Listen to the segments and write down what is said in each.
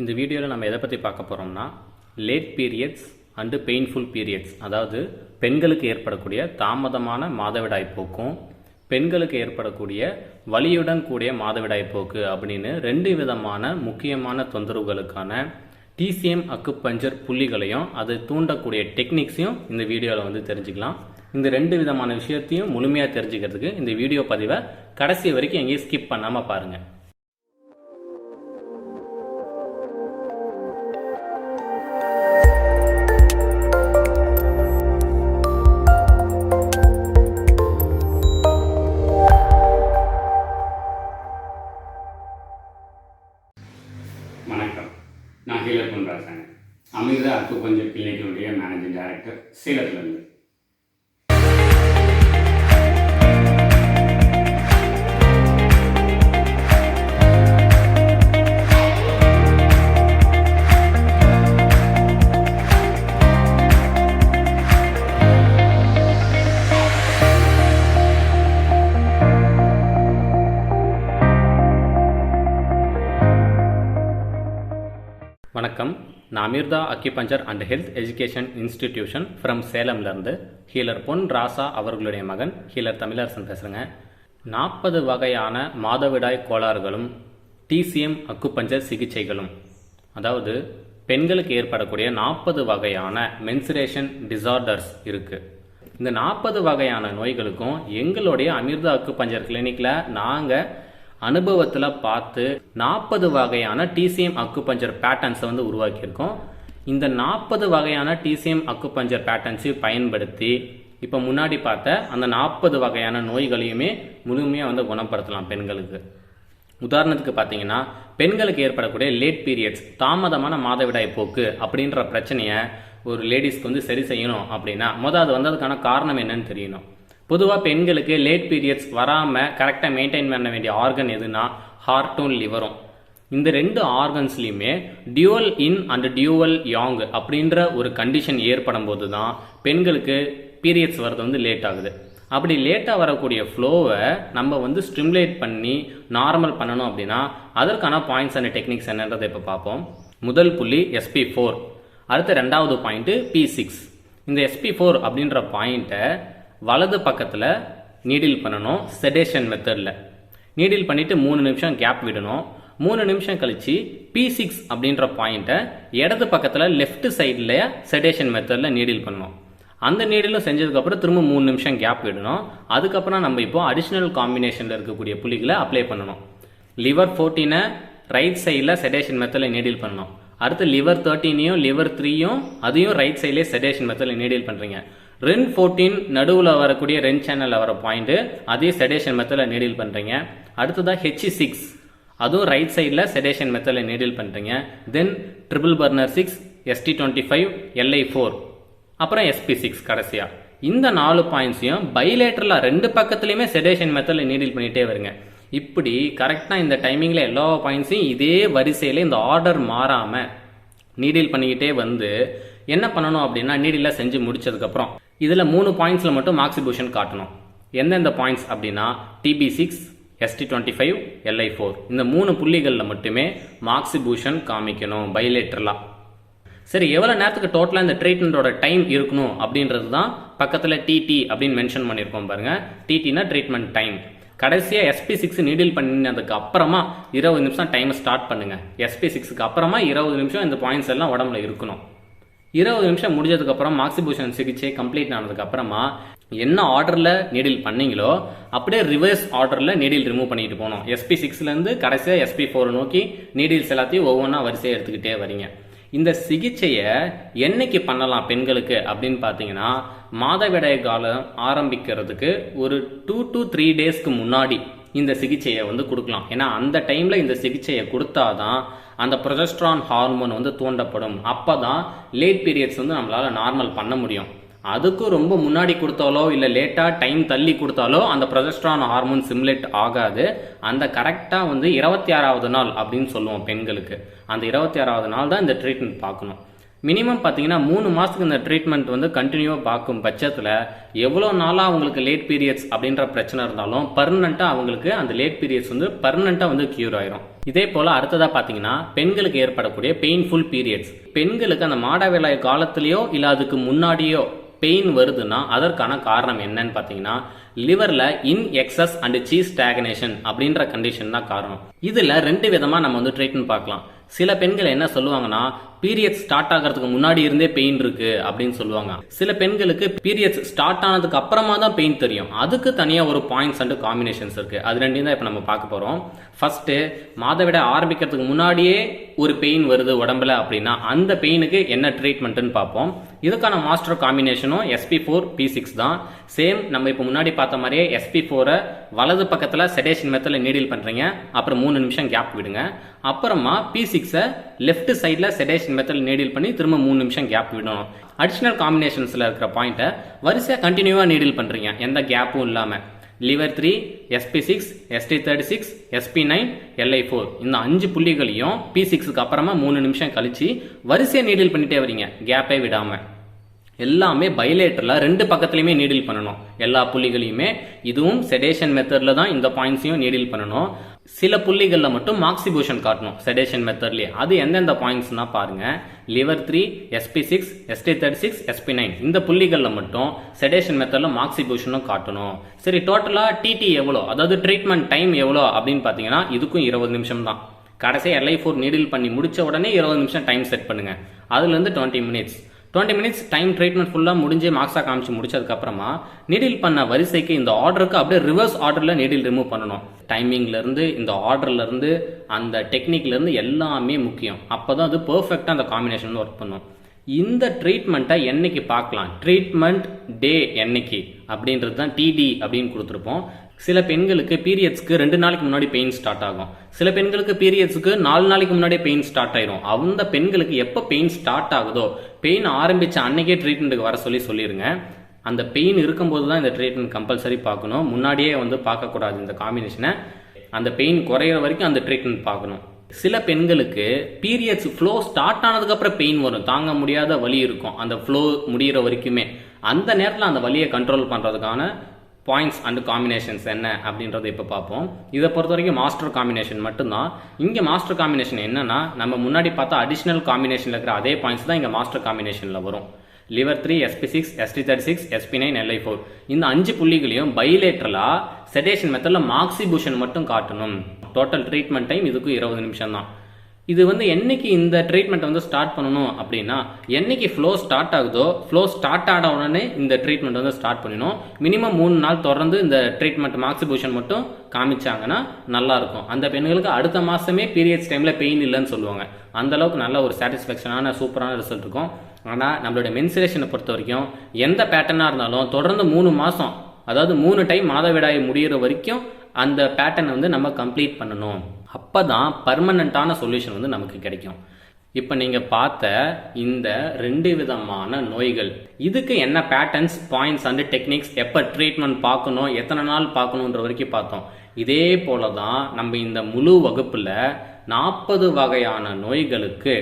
இந்த வீடியோவில் நம்ம எதை பற்றி பார்க்க போகிறோம்னா late periods and painful periods, அதாவது பெண்களுக்கு ஏற்படக்கூடிய தாமதமான மாதவிடாய் போக்கும் பெண்களுக்கு ஏற்படக்கூடிய வலியுடன் கூடிய மாதவிடாய் போக்கு அப்படின்னு ரெண்டு விதமான முக்கியமான தொந்தரவுகளுக்கான டிசிஎம் அக்குபஞ்சர் புள்ளிகளையும் அது தூண்டக்கூடிய டெக்னிக்ஸையும் இந்த வீடியோவில் தெரிஞ்சுக்கலாம். இந்த ரெண்டு விதமான விஷயத்தையும் முழுமையாக தெரிஞ்சுக்கிறதுக்கு இந்த வீடியோ பதிவை கடைசி வரைக்கும் எங்கேயும் ஸ்கிப் பண்ணாமல் பாருங்கள். வணக்கம், நான் ஹீலர் பேசுகிறேன். அமிர்தா அக்குபஞ்சர் கிளினிக்கினுடைய மேனேஜிங் டைரக்டர் சேலத்திலிருந்து. வணக்கம், நான் Amirtha acupuncture and health education institution from சேலம்லேருந்து ஹீலர் பொன் ராசா அவர்களுடைய மகன் ஹீலர் தமிழரசன் பேசுகிறேங்க. 40 வகையான மாதவிடாய் கோளாறுகளும் டிசிஎம் அக்குபஞ்சர் சிகிச்சைகளும், அதாவது பெண்களுக்கு ஏற்படக்கூடிய 40 வகையான மென்சுரேஷன் டிசார்டர்ஸ் இருக்குது. இந்த 40 வகையான நோய்களுக்கும் எங்களுடைய அமிர்தா அக்குபஞ்சர் கிளினிக்கில் நாங்கள் அனுபவத்தில் பார்த்து 40 வகையான டிசிஎம் அக்குபஞ்சர் பேட்டர்ன்ஸை உருவாக்கியிருக்கோம். இந்த 40 வகையான டிசிஎம் அக்குபஞ்சர் பேட்டர்ன்ஸையும் பயன்படுத்தி இப்போ முன்னாடி பார்த்த அந்த 40 வகையான நோய்களையுமே முழுமையாக குணப்படுத்தலாம் பெண்களுக்கு. உதாரணத்துக்கு பார்த்தீங்கன்னா, பெண்களுக்கு ஏற்படக்கூடிய லேட் பீரியட்ஸ், தாமதமான மாதவிடாய் போக்கு அப்படின்ற பிரச்சனையை ஒரு லேடிஸ்க்கு சரி செய்யணும் அப்படின்னா அது வந்ததுக்கான காரணம் என்னன்னு தெரியணும். பொதுவாக பெண்களுக்கு லேட் பீரியட்ஸ் வராமல் கரெக்டாக மெயின்டைன் பண்ண வேண்டிய ஆர்கன் எதுனா ஹார்ட்டும் லிவரும். இந்த ரெண்டு ஆர்கன்ஸ்லையுமே dual yin and dual yang அப்படின்ற ஒரு கண்டிஷன் ஏற்படும் போது தான் பெண்களுக்கு பீரியட்ஸ் வர்றது லேட் ஆகுது. அப்படி லேட்டாக வரக்கூடிய ஃப்ளோவை நம்ம ஸ்டிமுலேட் பண்ணி நார்மல் பண்ணணும் அப்படின்னா அதற்கான பாயிண்ட்ஸ் அண்ட் டெக்னிக்ஸ் என்னன்றதை இப்போ பார்ப்போம். முதல் புள்ளி SP4, அடுத்த ரெண்டாவது பாயிண்ட்டு P6. இந்த SP4 அப்படின்ற பாயிண்ட்டை வலது பக்கத்தில் நீடில் பண்ணணும். செடேஷன் மெத்தடில் நீடில் பண்ணிவிட்டு 3 நிமிஷம் கேப் விடணும். 3 நிமிஷம் கழித்து P6 அப்படின்ற பாயிண்ட்டை இடது பக்கத்தில் லெஃப்ட் சைடில் செடேஷன் மெத்தடில் நீடில் பண்ணணும். அந்த நீடிலும் செஞ்சதுக்கப்புறம் திரும்ப 3 நிமிஷம் கேப் விடணும். அதுக்கப்புறம் நம்ம இப்போ அடிஷ்னல் காம்பினேஷனில் இருக்கக்கூடிய புள்ளிகளை அப்ளை பண்ணணும். லிவர் 14 ரைட் சைடில் செடேஷன் மெத்தடில் நீடில் பண்ணணும். அடுத்து லிவர் 13 லிவர் 3 அதையும் ரைட் சைட்லேயே செடேஷன் மெத்தடில் நீடில் பண்ணுறீங்க. ரென் 14 நடுவில் வரக்கூடிய ரென் சேனலில் வர பாயிண்ட்டு அதே செடேஷன் மெத்தடில் நீடில் பண்ணுறீங்க. அடுத்ததாக H6 அதுவும் ரைட் சைடில் செடேஷன் மெத்தடில் நீடில் பண்ணுறீங்க. தென் ட்ரிபிள் பர்னர் 6, ST25, LI4, அப்புறம் SP6 கடைசியாக. இந்த 4 பாயிண்ட்ஸையும் பைலேட்டரலாக ரெண்டு பக்கத்துலையுமே செடேஷன் மெத்தடில் நீடில் பண்ணிகிட்டே வருங்க. இப்படி கரெக்டாக இந்த டைமிங்கில் எல்லா பாயிண்ட்ஸையும் இதே வரிசையில் இந்த ஆர்டர் மாறாமல் நீடில் பண்ணிக்கிட்டே என்ன பண்ணணும் அப்படின்னா, நீடில் செஞ்சு முடிச்சதுக்கப்புறம் இதில் 3 பாயிண்ட்ஸில் மட்டும் மாக்சிபூஷன் காட்டணும். எந்தெந்த பாயிண்ட்ஸ் அப்படின்னா TB6, ST25, LI4 இந்த 3 புள்ளிகளில் மட்டுமே மாக்சிபூஷன் காமிக்கணும் பைலேட்டரலாக. சரி, எவ்வளோ நேரத்துக்கு டோட்டலாக இந்த ட்ரீட்மெண்ட்டோட டைம் இருக்கணும் அப்படின்றது தான் பக்கத்தில் TT அப்படின்னு மென்ஷன் பண்ணியிருக்கோம் பாருங்கள். TTனா ட்ரீட்மெண்ட் டைம். கடைசியாக SP6 நீடில் பண்ணினதுக்கு அப்புறமா 20 நிமிஷம் டைமை ஸ்டார்ட் பண்ணுங்கள். SP6க்கு அப்புறமா 20 நிமிஷம் இந்த பாயிண்ட்ஸ் எல்லாம் உடம்புல இருக்கணும். 20 நிமிஷம் முடிஞ்சதுக்கப்புறம் மாக்சிபூஷன் சிகிச்சை கம்ப்ளீட் ஆனதுக்கப்புறமா என்ன ஆர்டரில் நீடில் பண்ணீங்களோ அப்படியே ரிவர்ஸ் ஆர்டரில் நீடில் ரிமூவ் பண்ணிட்டு போகணும். SP6லேருந்து கடைசியாக SP4 நோக்கி நீடில்ஸ் எல்லாத்தையும் ஒவ்வொன்றா வரிசையாக எடுத்துக்கிட்டே வரீங்க. இந்த சிகிச்சையை என்னைக்கு பண்ணலாம் பெண்களுக்கு அப்படின்னு பார்த்தீங்கன்னா, மாதவிடாய் காலம் ஆரம்பிக்கிறதுக்கு ஒரு 2 to 3 டேஸ்க்கு முன்னாடி இந்த சிகிச்சையை கொடுக்கலாம். ஏன்னா அந்த டைமில் இந்த சிகிச்சையை கொடுத்தாதான் அந்த ப்ரொஜெஸ்ட்ரான் ஹார்மோன் தூண்டப்படும். அப்போ தான் லேட் பீரியட்ஸ் நம்மளால் நார்மல் பண்ண முடியும். அதுக்கும் ரொம்ப முன்னாடி கொடுத்தாலோ இல்லை லேட்டாக டைம் தள்ளி கொடுத்தாலோ அந்த ப்ரொஜெஸ்ட்ரான் ஹார்மோன் சிமுலேட் ஆகாது. அந்த கரெக்டாக 26வது நாள் அப்படின்னு சொல்லுவோம் பெண்களுக்கு. அந்த 26வது நாள் தான் இந்த ட்ரீட்மெண்ட் பார்க்கணும். மினிமம் பார்த்தீங்கன்னா 3 மாதத்துக்கு இந்த ட்ரீட்மெண்ட் கண்டினியூவாக பார்க்கும் பட்சத்தில் எவ்வளோ நாளாக அவங்களுக்கு லேட் பீரியட்ஸ் அப்படின்ற பிரச்சனை இருந்தாலும் பர்மனெண்ட்டாக அவங்களுக்கு அந்த லேட் பீரியட்ஸ் பர்மனெண்ட்டாக க்யூர் ஆயிரும். இதே போல் அடுத்ததாக பார்த்தீங்கன்னா பெண்களுக்கு ஏற்படக்கூடிய பெயின்ஃபுல் பீரியட்ஸ். பெண்களுக்கு அந்த மாதவிடாய் காலத்திலேயோ இல்லை அதுக்கு முன்னாடியோ பெயின் வருதுன்னா அதற்கான காரணம் என்னன்னு பார்த்தீங்கன்னா லிவரில் yin excess and qi stagnation அப்படின்ற கண்டிஷன் தான் காரணம். இதில் 2 விதமாக நம்ம வந்து ட்ரீட்மெண்ட் பார்க்கலாம். சில பெண்கள் என்ன சொல்லுவாங்கன்னா பீரியட்ஸ் ஸ்டார்ட் ஆகிறதுக்கு முன்னாடி இருந்தே பெயின் இருக்கு அப்படின்னு சொல்லுவாங்க. சில பெண்களுக்கு பீரியட்ஸ் ஸ்டார்ட் ஆனதுக்கு அப்புறமா தான் பெயின் தெரியும். அதுக்கு தனியாக ஒரு பாயிண்ட்ஸ் அண்ட் காம்பினேஷன்ஸ் இருக்கு. அது 2 தான் இப்போ நம்ம பார்க்க போறோம். ஃபர்ஸ்ட், மாதவிடாய் ஆரம்பிக்கிறதுக்கு முன்னாடியே ஒரு பெயின் வருது உடம்புல அப்படின்னா அந்த பெயினுக்கு என்ன ட்ரீட்மெண்ட்னு பார்ப்போம். இதுக்கான மாஸ்டர் காம்பினேஷனும் SP4 P6 தான். சேம் நம்ம இப்போ முன்னாடி பார்த்த மாதிரியே SP4 வலது பக்கத்தில் செடேஷன் மெத்தடில் நீடில் பண்ணுறீங்க, அப்புறம் 3 நிமிஷம் கேப் விடுங்க. அப்புறமா P6 லெஃப்ட் சைடில் செடேஷன் மெத்தடில் நீடில் பண்ணி திரும்ப 3 நிமிஷம் கேப் விடணும். அடிஷனல் காம்பினேஷன்ஸில் இருக்கிற பாயிண்ட்டை வரிசையாக கண்டினியூவாக நீடில் பண்ணுறீங்க, எந்த கேப்பும் இல்லாமல். liver 3, SP6, ST36, SP9, LI4 இந்த 5 புள்ளிகளையும் P6க்கு அப்புறமா 3 நிமிஷம் கழிச்சு வரிசையாக நீடில் பண்ணிட்டே வரீங்க, கேப்பே விடாம. எல்லாமே பைலேட்டரில் 2 பக்கத்துலையுமே நீடில் பண்ணணும் எல்லா புள்ளிகளையுமே. இதுவும் செடேஷன் மெத்தடில் தான் இந்த பாயிண்ட்ஸையும் நீடில் பண்ணணும். சில புள்ளிகளில் மட்டும் மாக்சிபூஷன் காட்டணும் செடேஷன் மெத்தட்லேயே. அது எந்தெந்த பாயிண்ட்ஸ்னா பாருங்க, liver 3, SP6, ST36, SP9 இந்த புள்ளிகளில் மட்டும் செடேஷன் மெத்தடில் மாக்சிபூஷனும் காட்டணும். சரி, டோட்டலாக டிடி எவ்வளோ, அதாவது ட்ரீட்மெண்ட் டைம் எவ்வளோ அப்படின்னு பார்த்தீங்கன்னா இதுக்கும் 20 நிமிஷம் தான். கடைசியாக LI4 நீடில் பண்ணி முடிச்ச உடனே 20 நிமிஷம் டைம் செட் பண்ணுங்க. அதுலேருந்து 20 மினிட்ஸ் டைம் ட்ரீட்மெண்ட் ஃபுல்லாக முடிஞ்சு மார்க்ஸாக காமிச்சு முடிச்சதுக்கப்புறமா நீடில் பண்ண வரிசைக்கு இந்த ஆர்டருக்கு அப்படியே ரிவர்ஸ் ஆர்டரில் நீடில் ரிமூவ் பண்ணணும். டைமிங்லேருந்து இந்த ஆர்டர்லேருந்து அந்த டெக்னிக்லேருந்து எல்லாமே முக்கியம். அப்போ தான் அது பர்ஃபெக்டாக அந்த காம்பினேஷன் ஒர்க் பண்ணும். இந்த ட்ரீட்மெண்ட்டை என்னைக்கு பார்க்கலாம், ட்ரீட்மெண்ட் டே என்னைக்கு அப்படின்றது தான் டிடி அப்படின்னு கொடுத்துருப்போம். சில பெண்களுக்கு பீரியட்ஸ்க்கு 2 நாளைக்கு முன்னாடி பெயின் ஸ்டார்ட் ஆகும். சில பெண்களுக்கு பீரியட்ஸ்க்கு 4 நாளைக்கு முன்னாடி பெயின் ஸ்டார்ட் ஆயிரும். அந்த பெண்களுக்கு எப்போ பெயின் ஸ்டார்ட் ஆகுதோ பெயின் ஆரம்பிச்ச அன்னைக்கே ட்ரீட்மெண்ட்டுக்கு வர சொல்லிடுங்க. அந்த பெயின் இருக்கும்போது தான் இந்த ட்ரீட்மெண்ட் கம்பல்சரி பார்க்கணும். முன்னாடியே வந்து பார்க்கக்கூடாது இந்த காம்பினேஷனை. அந்த பெயின் குறையிற வரைக்கும் அந்த ட்ரீட்மெண்ட் பார்க்கணும். சில பெண்களுக்கு பீரியட்ஸ் ஃப்ளோ ஸ்டார்ட் ஆனதுக்கப்புறம் பெயின் வரும், தாங்க முடியாத வலி இருக்கும் அந்த ஃப்ளோ முடிகிற வரைக்குமே. அந்த நேரத்தில் அந்த வலியை கண்ட்ரோல் பண்ணுறதுக்கான பாயிண்ட்ஸ் அண்ட் காம்பினேஷன்ஸ் என்ன அப்படின்றத இப்போ பார்ப்போம். இதை பொறுத்த வரைக்கும் மாஸ்டர் காம்பினேஷன் மட்டும்தான். இங்கே மாஸ்டர் காம்பினேஷன் என்னன்னா, நம்ம முன்னாடி பார்த்தா அடிஷனல் காம்பினேஷனில் இருக்கிற அதே பாயிண்ட்ஸ் தான் இங்கே மாஸ்டர் காம்பினேஷனில் வரும். liver 3, SP6, ST36, SP9, LI4 இந்த 5 புள்ளிகளையும் பைலேட்டரலாக செடேஷன் மெத்தடில் மாக்சிபூஷன் மட்டும் காட்டணும். டோட்டல் ட்ரீட்மெண்ட் டைம் இதுக்கு 20 நிமிஷம் தான். இது வந்து என்னைக்கு இந்த ட்ரீட்மெண்ட் வந்து ஸ்டார்ட் பண்ணணும் அப்படின்னா, என்னைக்கு ஃப்ளோ ஸ்டார்ட் ஆகுதோ ஃப்ளோ ஸ்டார்ட் ஆன உடனே இந்த ட்ரீட்மெண்ட் வந்து ஸ்டார்ட் பண்ணணும். மினிமம் 3 நாள் தொடர்ந்து இந்த ட்ரீட்மெண்ட் மாக்சிபூஷன் மட்டும் காமிச்சாங்கன்னா நல்லா இருக்கும். அந்த பெண்களுக்கு அடுத்த மாதமே பீரியட்ஸ் டைமில் பெயின் இல்லைன்னு சொல்லுவாங்க. அந்த அளவுக்கு நல்ல ஒரு சாட்டிஸ்ஃபேக்ஷனான சூப்பரான ரிசல்ட் இருக்கும். ஆனால் நம்மளோட மென்சுரேஷனை பொறுத்த வரைக்கும் எந்த பேட்டர்னாக இருந்தாலும் தொடர்ந்து 3 மாதம், அதாவது 3 டைம் மாதவிடாய் முடிகிற வரைக்கும் அந்த பேட்டர்னை வந்து நம்ம கம்ப்ளீட் பண்ணணும். அப்போ தான் பர்மனண்ட்டான சொல்யூஷன் வந்து நமக்கு கிடைக்கும். இப்போ நீங்கள் பார்த்த இந்த 2 விதமான நோய்கள், இதுக்கு என்ன பேட்டர்ன்ஸ், பாயிண்ட்ஸ் அண்ட் டெக்னிக்ஸ், எப்போ ட்ரீட்மெண்ட் பார்க்கணும், எத்தனை நாள் பார்க்கணுன்ற வரைக்கும் பார்த்தோம். இதே போல தான் நம்ம இந்த முழு வகுப்பில் 40 வகையான நோய்களுக்கு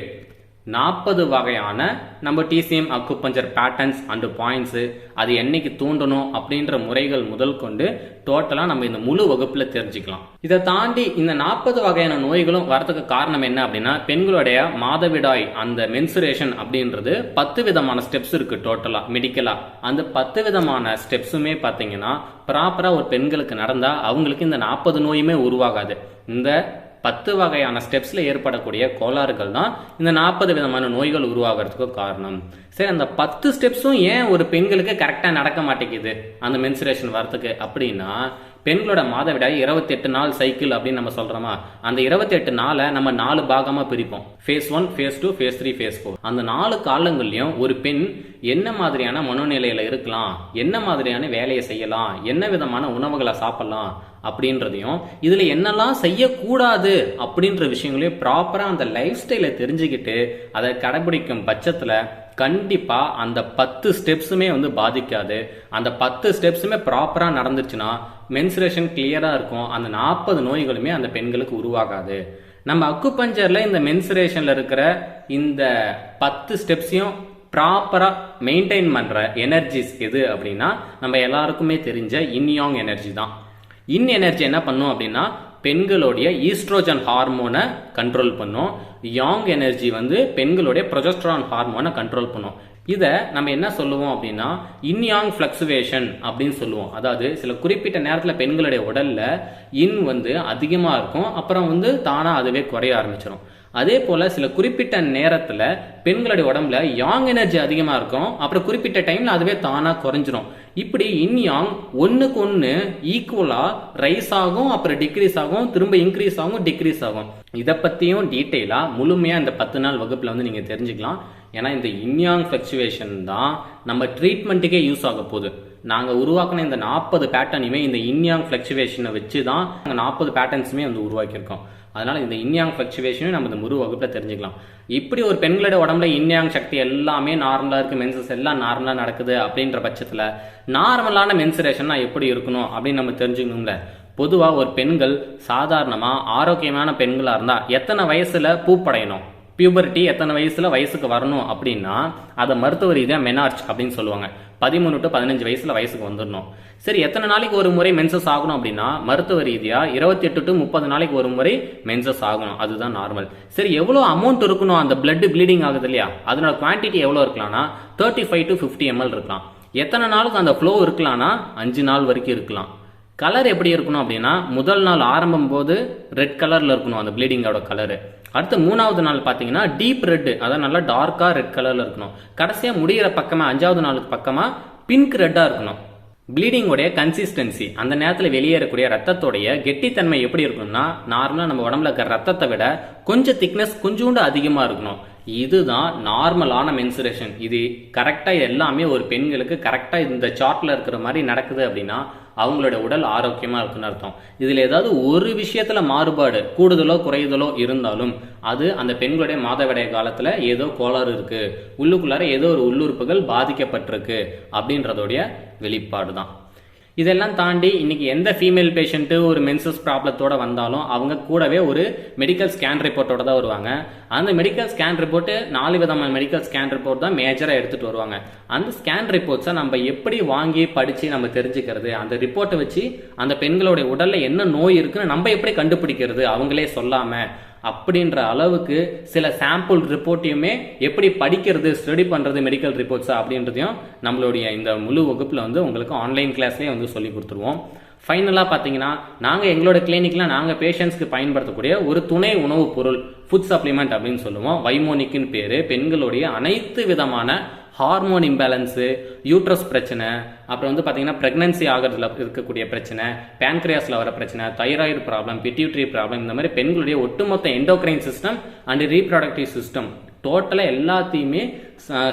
40 வகையான நம்ம TCM acupuncture patterns and points, அது என்னைக்கு தூண்டணும் அப்படின்ற முறைகள் முதல் கொண்டு டோட்டலாக நம்ம இந்த முழு வகுப்பில் தெரிஞ்சுக்கலாம். இதை தாண்டி இந்த 40 வகையான நோய்களும் வரதுக்கு காரணம் என்ன அப்படின்னா, பெண்களுடைய மாதவிடாய் அந்த மென்சுரேஷன் அப்படின்றது 10 விதமான ஸ்டெப்ஸ் இருக்குது டோட்டலாக மெடிக்கலாக. அந்த 10 விதமான ஸ்டெப்ஸுமே பார்த்தீங்கன்னா ப்ராப்பராக ஒரு பெண்களுக்கு நடந்தால் அவங்களுக்கு இந்த 40 நோயுமே உருவாகாது. இந்த 10 வகையான ஸ்டெப்ஸில் ஏற்படக்கூடிய கோளாறுகள் தான் இந்த 40 விதமான நோய்கள் உருவாகிறதுக்கு காரணம். சரி, அந்த 10 ஸ்டெப்ஸும் ஏன் ஒரு பெண்களுக்கு கரெக்டாக நடக்க மாட்டேங்குது அந்த மென்சுரேஷன் வரத்துக்கு அப்படின்னா, பெண்களோட மாதவிடாய் 28 நாள் சைக்கிள் அப்படின்னு நம்ம சொல்கிறோமா, அந்த 28 நாளை நம்ம 4 பாகமாக பிரிப்போம். Phase 1, phase 2, phase 3, phase 4. அந்த 4 காலங்கள்லையும் ஒரு பெண் என்ன மாதிரியான மனோநிலையில் இருக்கலாம், என்ன மாதிரியான வேலையை செய்யலாம், என்ன விதமான உணவுகளை சாப்பிடலாம் அப்படின்றதையும், இதில் என்னெல்லாம் செய்யக்கூடாது அப்படின்ற விஷயங்களையும் ப்ராப்பராக அந்த லைஃப் ஸ்டைலை தெரிஞ்சுக்கிட்டு அதை கடைபிடிக்கும் பட்சத்தில் கண்டிப்பாக அந்த 10 ஸ்டெப்ஸுமே வந்து பாதிக்காது. அந்த 10 ஸ்டெப்ஸுமே ப்ராப்பராக நடந்துச்சுன்னா மென்சுரேஷன் கிளியராக இருக்கும். அந்த 40 நோய்களுமே அந்த பெண்களுக்கு உருவாகாது. நம்ம அக்குபஞ்சரில் இந்த மென்சுரேஷனில் இருக்கிற இந்த 10 ஸ்டெப்ஸையும் ப்ராப்பராக மெயின்டைன் பண்ணுற எனர்ஜிஸ் எது அப்படின்னா, நம்ம எல்லாருக்குமே தெரிஞ்ச இன் யாங் எனர்ஜி தான். இன் எனர்ஜி என்ன பண்ணும் அப்படின்னா, பெண்களுடைய ஈஸ்ட்ரோஜன் ஹார்மோனை கண்ட்ரோல் பண்ணும். யாங் எனர்ஜி வந்து பெண்களுடைய ப்ரொஜெஸ்டரான் ஹார்மோனை கண்ட்ரோல் பண்ணும். இதை நம்ம என்ன சொல்லுவோம் அப்படின்னா இன் யாங் ஃப்ளக்சுவேஷன் அப்படின்னு சொல்லுவோம். அதாவது சில குறிப்பிட்ட நேரத்தில் பெண்களுடைய உடல்ல இன் வந்து அதிகமாக இருக்கும், அப்புறம் வந்து தானாக அதுவே குறைய ஆரம்பிச்சிடும். அதே போல சில குறிப்பிட்ட நேரத்தில் பெண்களுடைய உடம்புல யாங் எனர்ஜி அதிகமாக இருக்கும், அப்புறம் குறிப்பிட்ட டைம்ல அதுவே தானாக குறைஞ்சிரும். இப்படி இன் யாங் ஒன்றுக்கு ஒன்று ஈக்குவலாக ரைஸ் ஆகும், அப்புறம் டிக்ரீஸ் ஆகும், திரும்ப இன்க்ரீஸ் ஆகும், டிக்ரீஸ் ஆகும். இதை பற்றியும் டீட்டெயிலாக முழுமையாக இந்த 10 நாள் வகுப்பில் வந்து நீங்கள் தெரிஞ்சுக்கலாம். ஏன்னா இந்த இன்யாங் ஃப்ளக்சுவேஷன் தான் நம்ம ட்ரீட்மெண்ட்டுக்கே யூஸ் ஆக போகுது. நாங்கள் உருவாக்கின இந்த 40 பேட்டர்னையுமே இந்த இன்யாங் ஃப்ளக்சுவேஷனை வச்சு தான் நாங்கள் 40 பேட்டர்ன்ஸுமே வந்து உருவாக்கியிருக்கோம். அதனால் இந்த இன்யாங் ஃப்ளக்சுவேஷனையும் நம்ம இந்த வகுப்பில் தெரிஞ்சுக்கலாம். இப்படி ஒரு பெண்களோட உடம்புல இன்யாங் சக்தி எல்லாமே நார்மலாக இருக்குது, மென்சஸ் எல்லாம் நார்மலாக நடக்குது அப்படின்ற பட்சத்தில் நார்மலான மென்சுரேஷன்னா எப்படி இருக்கணும் அப்படின்னு நம்ம தெரிஞ்சுக்கணும்ல. பொதுவாக ஒரு பெண்கள் சாதாரணமாக ஆரோக்கியமான பெண்களாக இருந்தால் எத்தனை வயசில் பூப்படையணும், பியூபர்ட்டி எத்தனை வயசுக்கு வரணும் அப்படின்னா அதை மருத்துவ ரீதியாக மெனார்ச் அப்படின்னு சொல்லுவாங்க. 13 to 15 வயசுல வயசுக்கு வந்துடணும். சரி, எத்தனை நாளைக்கு ஒரு முறை மென்சஸ் ஆகணும் அப்படின்னா மருத்துவ ரீதியாக 28 to 30 நாளைக்கு ஒரு முறை மென்சஸ் ஆகணும், அதுதான் நார்மல். சரி, எவ்வளோ அமௌண்ட் இருக்கணும் அந்த பிளட் ப்ளீடிங் ஆகுது இல்லையா, அதனோட குவான்டிட்டி எவ்வளோ இருக்கலாம்னா 35 to 50 ml இருக்கலாம். எத்தனை நாளுக்கு அந்த ஃப்ளோ இருக்கலாம்னா 5 நாள் வரைக்கும் இருக்கலாம். கலர் எப்படி இருக்கணும் அப்படின்னா முதல் நாள் ஆரம்பம் போது ரெட் கலரில் இருக்கணும் அந்த ப்ளீடிங்கோட கலரு. அடுத்து 3வது நாள் பார்த்தீங்கன்னா டீப் ரெட், அதாவது நல்லா டார்க்காக ரெட் கலரில் இருக்கணும். கடைசியாக முடிகிற பக்கமாக 5வது நாளுக்கு பக்கமாக பிங்க் ரெட்டாக இருக்கணும். ப்ளீடிங்கோடைய கன்சிஸ்டன்சி, அந்த நேரத்தில் வெளியேறக்கூடிய ரத்தத்தோடைய கெட்டித்தன்மை எப்படி இருக்கணும்னா நார்மலாக நம்ம உடம்புல இருக்கிற ரத்தத்தை விட கொஞ்சம் திக்னஸ் கொஞ்சோண்டு அதிகமாக இருக்கணும். இதுதான் நார்மலான மென்சுரேஷன். இது கரெக்டாக எல்லாமே ஒரு பெண்களுக்கு கரெக்டாக இந்த சார்ட்டில் இருக்கிற மாதிரி நடக்குது அப்படின்னா அவங்களோட உடல் ஆரோக்கியமாக இருக்குன்னு அர்த்தம். இதில் ஏதாவது ஒரு விஷயத்தில் மாறுபாடு கூடுதலோ குறையுதலோ இருந்தாலும் அது அந்த பெண்களுடைய மாதவிடாய் காலத்தில் ஏதோ கோளாறு இருக்குது, உள்ளுக்குள்ளார ஏதோ ஒரு உள்ளுறுப்புகள் பாதிக்கப்பட்டிருக்கு அப்படின்றதோடைய வெளிப்பாடு தான். இதெல்லாம் தாண்டி இன்னைக்கு எந்த ஃபீமேல் பேஷண்ட்டு ஒரு மென்சஸ் ப்ராப்ளத்தோட வந்தாலும் அவங்க கூடவே ஒரு மெடிக்கல் ஸ்கேன் ரிப்போர்ட்டோட தான் வருவாங்க. அந்த மெடிக்கல் ஸ்கேன் ரிப்போர்ட்டு 4 விதமான மெடிக்கல் ஸ்கேன் ரிப்போர்ட் தான் மேஜராக எடுத்துகிட்டு வருவாங்க. அந்த ஸ்கேன் ரிப்போர்ட்ஸை நம்ம எப்படி வாங்கி படித்து நம்ம தெரிஞ்சுக்கிறது, அந்த ரிப்போர்ட்டை வச்சு அந்த பெண்களுடைய உடலில் என்ன நோய் இருக்குன்னு நம்ம எப்படி கண்டுபிடிக்கிறது அவங்களே சொல்லாமல் அப்படின்ற அளவுக்கு சில சாம்பிள் ரிப்போர்ட்டையுமே எப்படி படிக்கிறது, ஸ்டடி பண்ணுறது மெடிக்கல் ரிப்போர்ட்ஸா அப்படின்றதையும் நம்மளுடைய இந்த முழு வகுப்பில் வந்து உங்களுக்கு ஆன்லைன் கிளாஸ்லேயே வந்து சொல்லி கொடுத்துருவோம். ஃபைனலாக பார்த்தீங்கன்னா நாங்கள் எங்களோட கிளினிக்கில் நாங்கள் பேஷண்ட்ஸ்க்கு பயன்படுத்தக்கூடிய ஒரு துணை உணவுப் பொருள் ஃபுட் சப்ளிமெண்ட் அப்படின்னு சொல்லுவோம். வைமோனிக்னு பேர். பெண்களுடைய அனைத்து விதமான ஹார்மோன் இம்பேலன்ஸு, யூட்ரஸ் பிரச்சனை, அப்புறம் வந்து பார்த்தீங்கன்னா ப்ரெக்னன்சி ஆகிறதுல இருக்கக்கூடிய பிரச்சனை, பேன்க்ரியாஸில் வர பிரச்சனை, தைராய்டு ப்ராப்ளம், பிட்யூட்ரி ப்ராப்ளம், இந்த மாதிரி பெண்களுடைய ஒட்டுமொத்த endocrine system and reproductive system டோட்டலாக எல்லாத்தையுமே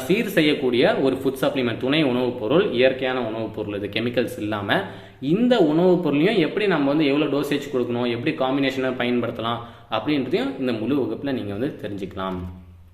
சீர் செய்யக்கூடிய ஒரு ஃபுட் சப்ளிமெண்ட் துணை உணவுப் பொருள், இயற்கையான உணவுப் பொருள். இது கெமிக்கல்ஸ் இல்லாமல். இந்த உணவுப் பொருளையும் எப்படி நம்ம வந்து எவ்வளோ டோசேஜ் கொடுக்கணும், எப்படி காம்பினேஷனை பயன்படுத்தலாம் அப்படின்றதையும் இந்த முழு வகுப்பில் நீங்கள் வந்து தெரிஞ்சுக்கலாம்.